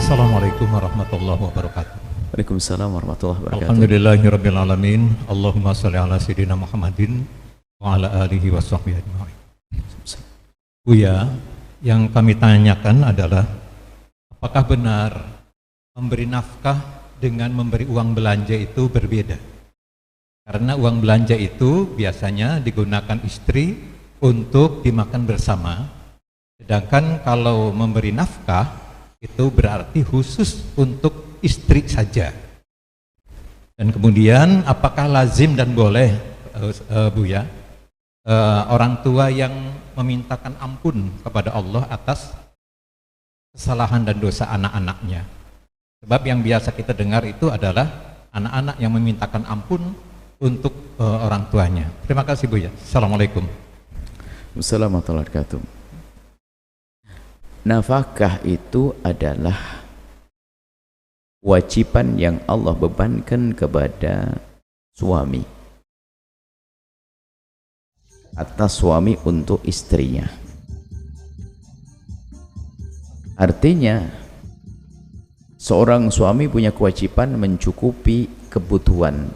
Assalamualaikum warahmatullahi wabarakatuh. Waalaikumsalam warahmatullahi wabarakatuh. Alhamdulillahirabbil alamin. Allahumma shalli ala sayyidina Muhammadin wa ala alihi wa sahbihi ajma'in. Buya, yang kami tanyakan adalah apakah benar memberi nafkah dengan memberi uang belanja itu berbeda? Karena uang belanja itu biasanya digunakan istri untuk dimakan bersama, sedangkan kalau memberi nafkah itu berarti khusus untuk istri saja. Dan kemudian apakah lazim dan boleh Buya, orang tua yang memintakan ampun kepada Allah atas kesalahan dan dosa anak-anaknya? Sebab yang biasa kita dengar itu adalah anak-anak yang memintakan ampun untuk orang tuanya. Terima kasih Buya. Assalamualaikum. Assalamualaikum warahmatullahi wabarakatuh. Nafkah itu adalah kewajiban yang Allah bebankan kepada suami, atas suami untuk istrinya. Artinya seorang suami punya kewajiban mencukupi kebutuhan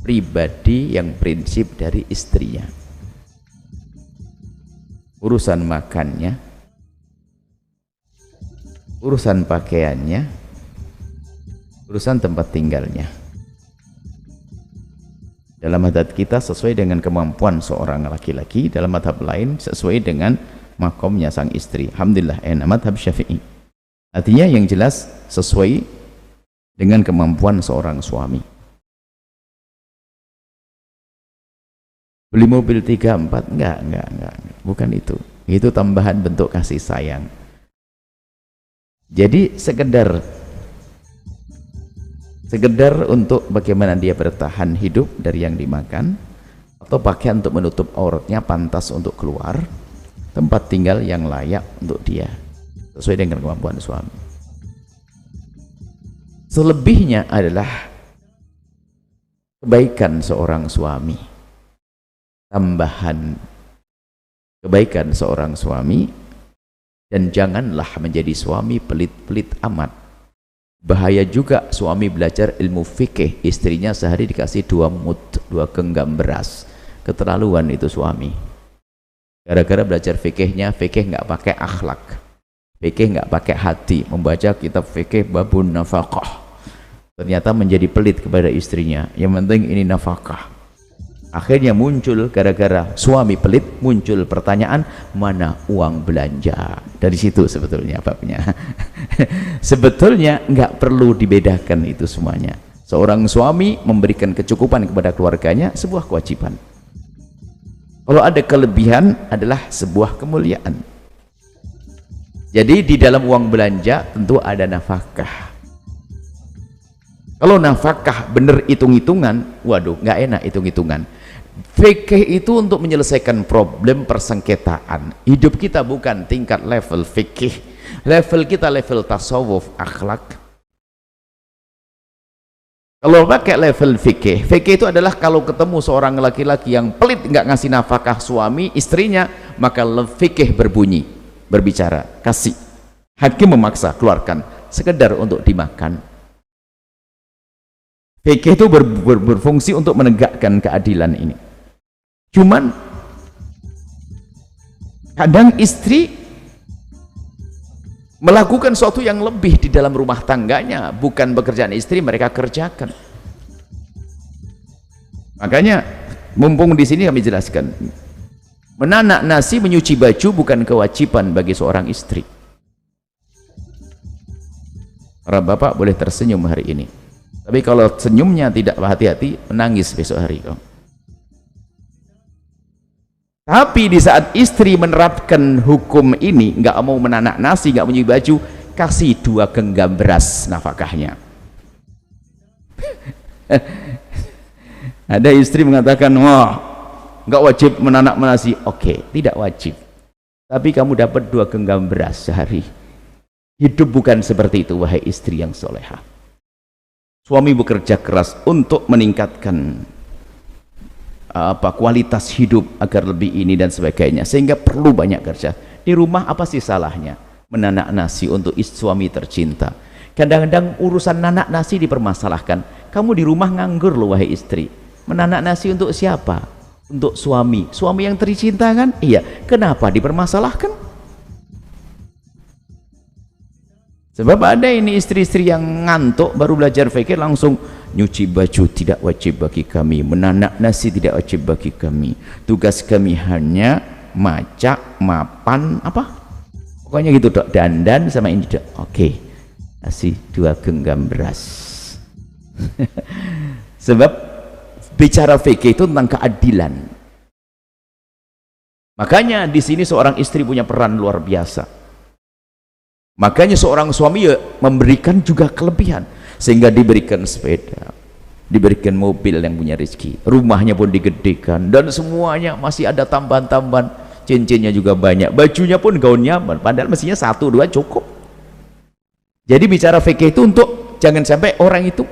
pribadi yang prinsip dari istrinya. Urusan makannya, urusan pakaiannya, urusan tempat tinggalnya. Dalam madhab kita sesuai dengan kemampuan seorang laki-laki, dalam madhab lain sesuai dengan makomnya sang istri. Alhamdulillah, madhab Syafi'i. Artinya yang jelas sesuai dengan kemampuan seorang suami. Beli mobil 3, 4, enggak, bukan itu. Itu tambahan bentuk kasih sayang. Jadi sekedar untuk bagaimana dia bertahan hidup dari yang dimakan, atau pakaian untuk menutup auratnya pantas untuk keluar, tempat tinggal yang layak untuk dia sesuai dengan kemampuan suami. Selebihnya adalah kebaikan seorang suami, tambahan kebaikan seorang suami. Dan janganlah menjadi suami pelit-pelit amat. Bahaya juga suami belajar ilmu fikih, istrinya sehari dikasih 2 mud, 2 genggam beras. Keterlaluan itu suami. Gara-gara belajar fikihnya, fikih nggak pakai akhlak, fikih nggak pakai hati, membaca kitab fikih babun nafkah, ternyata menjadi pelit kepada istrinya. Yang penting ini nafkah. Akhirnya muncul, gara-gara suami pelit, muncul pertanyaan, mana uang belanja? Dari situ sebetulnya babnya. Sebetulnya nggak perlu dibedakan itu semuanya. Seorang suami memberikan kecukupan kepada keluarganya sebuah kewajiban. Kalau ada kelebihan adalah sebuah kemuliaan. Jadi di dalam uang belanja tentu ada nafkah. Kalau nafkah bener hitung-hitungan, waduh nggak enak hitung-hitungan. Fikih itu untuk menyelesaikan problem persengketaan. Hidup kita bukan tingkat level fikih, level kita level tasawuf, akhlak. Kalau pakai level fikih, fikih itu adalah kalau ketemu seorang laki-laki yang pelit nggak ngasih nafkah suami istrinya, maka fikih berbunyi, berbicara, kasih. Hakim memaksa, keluarkan, sekedar untuk dimakan. Fikih itu berfungsi untuk menegakkan keadilan ini. Cuman kadang istri melakukan sesuatu yang lebih di dalam rumah tangganya, bukan pekerjaan istri mereka kerjakan. Makanya mumpung di sini kami jelaskan, menanak nasi, menyuci baju bukan kewajiban bagi seorang istri. Para bapak boleh tersenyum hari ini. Tapi kalau senyumnya tidak hati-hati, menangis besok hari. Tapi di saat istri menerapkan hukum ini, nggak mau menanak nasi, nggak menyuci baju, kasih 2 genggam beras nafkahnya. Ada istri mengatakan, wah, nggak wajib menanak nasi. Oke, tidak wajib. Tapi kamu dapat 2 genggam beras sehari. Hidup bukan seperti itu, wahai istri yang solehah. Suami bekerja keras untuk meningkatkan kualitas hidup agar lebih ini dan sebagainya, sehingga perlu banyak kerja. Di rumah apa sih salahnya? menanak nasi untuk suami tercinta. Kadang-kadang urusan nanak nasi dipermasalahkan. Kamu di rumah nganggur loh wahai istri, menanak nasi untuk siapa? Untuk suami yang tercinta kan? Iya, kenapa dipermasalahkan? Sebab ada ini istri-istri yang ngantuk baru belajar fikih langsung nyuci baju tidak wajib bagi kami, menanak nasi tidak wajib bagi kami, tugas kami hanya macak, mapan, apa? Pokoknya gitu dok, dandan sama ini dok. Oke, kasih 2 genggam beras. Sebab bicara fikih itu tentang keadilan. Makanya di sini seorang istri punya peran luar biasa. Makanya seorang suami ya memberikan juga kelebihan, sehingga diberikan sepeda, diberikan mobil yang punya rezeki, rumahnya pun digedekan, dan semuanya masih ada tambahan-tambahan, cincinnya juga banyak, bajunya pun gaun nyaman, padahal mestinya 1-2 cukup. Jadi bicara fikih itu untuk jangan sampai orang itu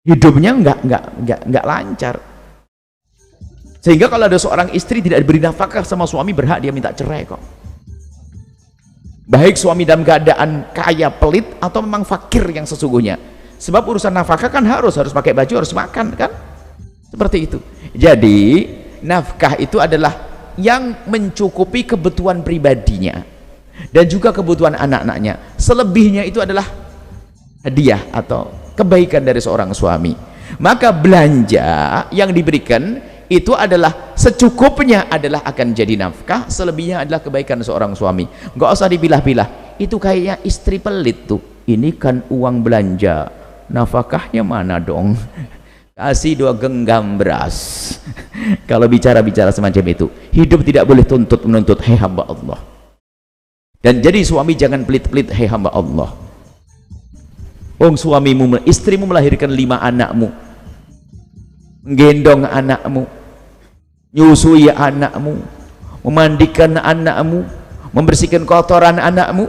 hidupnya nggak lancar, sehingga kalau ada seorang istri tidak diberi nafkah sama suami, berhak dia minta cerai kok. Baik suami dalam keadaan kaya pelit atau memang fakir yang sesungguhnya. Sebab urusan nafkah kan harus pakai baju, harus makan kan, seperti itu. Jadi nafkah itu adalah yang mencukupi kebutuhan pribadinya dan juga kebutuhan anak-anaknya. Selebihnya itu adalah hadiah atau kebaikan dari seorang suami. Maka belanja yang diberikan itu adalah secukupnya, adalah akan jadi nafkah, selebihnya adalah kebaikan seorang suami. Nggak usah dipilah-pilah, itu kayaknya istri pelit tuh, ini kan uang belanja, nafkahnya mana dong? Kasih 2 genggam beras. Kalau bicara-bicara semacam itu, hidup tidak boleh menuntut hei hamba Allah. Dan jadi suami jangan pelit-pelit, hei hamba Allah. Suamimu, istrimu melahirkan 5 anakmu, menggendong anakmu, nyusui anakmu, memandikan anakmu, membersihkan kotoran anakmu.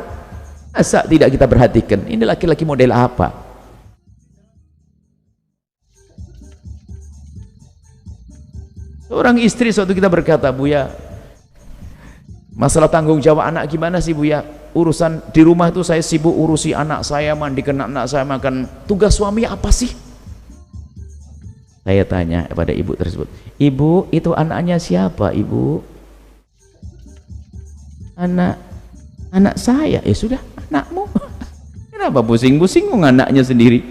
Masa tidak kita perhatikan? Ini laki-laki model apa? Seorang istri suatu kita berkata, Buya, masalah tanggung jawab anak gimana sih Buya? Urusan di rumah itu saya sibuk urusi anak saya, mandikan anak saya, makan. Tugas suami apa sih? Saya tanya kepada ibu tersebut, ibu itu anaknya siapa ibu? Anak saya. Ya sudah, anakmu. Kenapa pusing-pusing anaknya sendiri?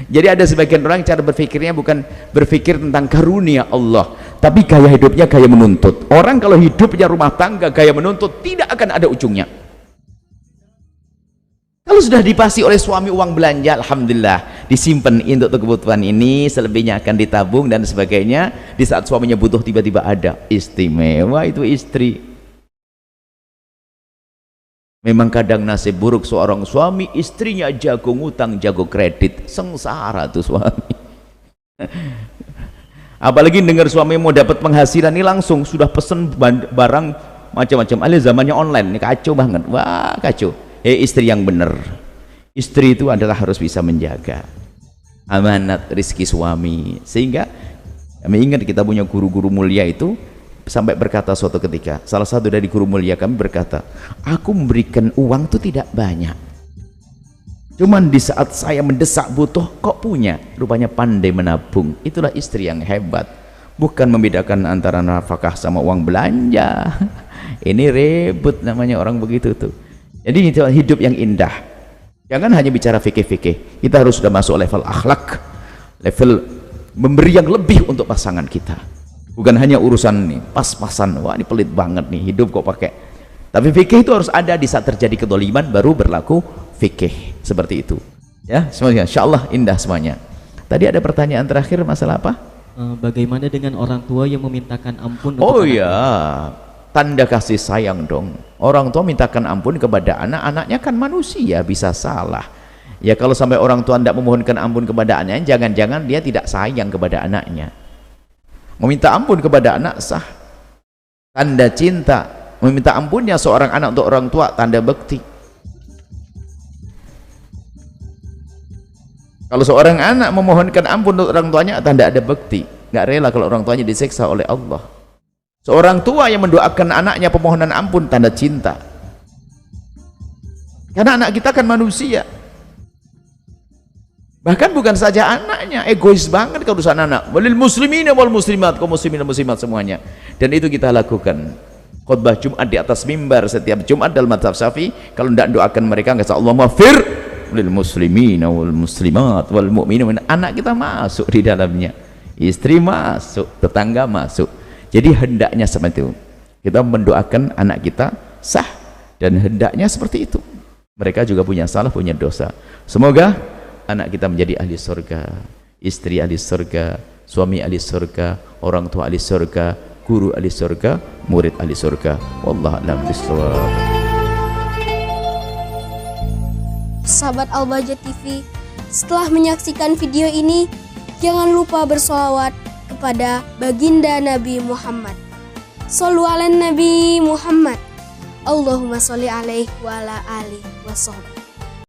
Jadi ada sebagian orang cara berpikirnya bukan berpikir tentang karunia Allah, tapi gaya hidupnya gaya menuntut. Orang kalau hidupnya rumah tangga gaya menuntut, tidak akan ada ujungnya. Kalau sudah dipasih oleh suami uang belanja, alhamdulillah disimpan untuk kebutuhan ini, selebihnya akan ditabung dan sebagainya. Di saat suaminya butuh tiba-tiba ada. Istimewa itu istri. Memang kadang nasib buruk seorang suami, istrinya jago ngutang, jago kredit, sengsara tuh suami. Apalagi dengar suami mau dapat penghasilan ini langsung sudah pesen barang macam-macam. Alias zamannya online, ini kacau banget. Wah kacau. Istri yang benar, istri itu adalah harus bisa menjaga amanat rizki suami. Sehingga kami ingat kita punya guru-guru mulia itu sampai berkata suatu ketika, salah satu dari guru mulia kami berkata, aku memberikan uang itu tidak banyak, cuman di saat saya mendesak butuh kok punya. Rupanya pandai menabung. Itulah istri yang hebat, bukan membedakan antara nafkah sama uang belanja. Ini ribut namanya orang begitu tuh. Jadi itu hidup yang indah. Jangan hanya bicara fikih-fikih, kita harus sudah masuk level akhlak, level memberi yang lebih untuk pasangan kita. Bukan hanya urusan nih pas-pasan, wah ini pelit banget nih hidup kok pakai. Tapi fikih itu harus ada di saat terjadi kedoliman, baru berlaku fikih seperti itu. Ya, semuanya insyaallah indah semuanya. Tadi ada pertanyaan terakhir, masalah apa? Bagaimana dengan orang tua yang memintakan ampun? Oh iya, tanda kasih sayang dong. Orang tua mintakan ampun kepada anak, anaknya kan manusia, bisa salah. Ya kalau sampai orang tua tidak memohonkan ampun kepada anaknya, jangan-jangan dia tidak sayang kepada anaknya. Meminta ampun kepada anak sah, tanda cinta. Meminta ampunnya seorang anak untuk orang tua, tanda bakti. Kalau seorang anak memohonkan ampun untuk orang tuanya, tanda ada bakti, nggak rela kalau orang tuanya disiksa oleh Allah. Seorang tua yang mendoakan anaknya pemohonan ampun, tanda cinta. Karena anak kita kan manusia. Bahkan bukan saja anaknya, egois banget kalau urusan anak. Walil muslimina wal muslimat, kaum muslimin dan muslimat semuanya. Dan itu kita lakukan. Khutbah Jumat di atas mimbar setiap Jumat dalam mazhab Syafi'i, kalau tidak doakan mereka enggak Allah maghfir lil muslimina wal muslimat wal mu'minin. Anak kita masuk di dalamnya, istri masuk, tetangga masuk. Jadi hendaknya seperti itu. Kita mendoakan anak kita sah, dan hendaknya seperti itu. Mereka juga punya salah, punya dosa. Semoga anak kita menjadi ahli surga, istri ahli surga, suami ahli surga, orang tua ahli surga, guru ahli surga, murid ahli surga. Wallahu a'lam bishawab. Sahabat Al-Bahjah TV, setelah menyaksikan video ini, jangan lupa bersolawat kepada baginda Nabi Muhammad. Shollu ala Nabi Muhammad. Allahumma sholli alaihi wa ala alihi wa sahbihi.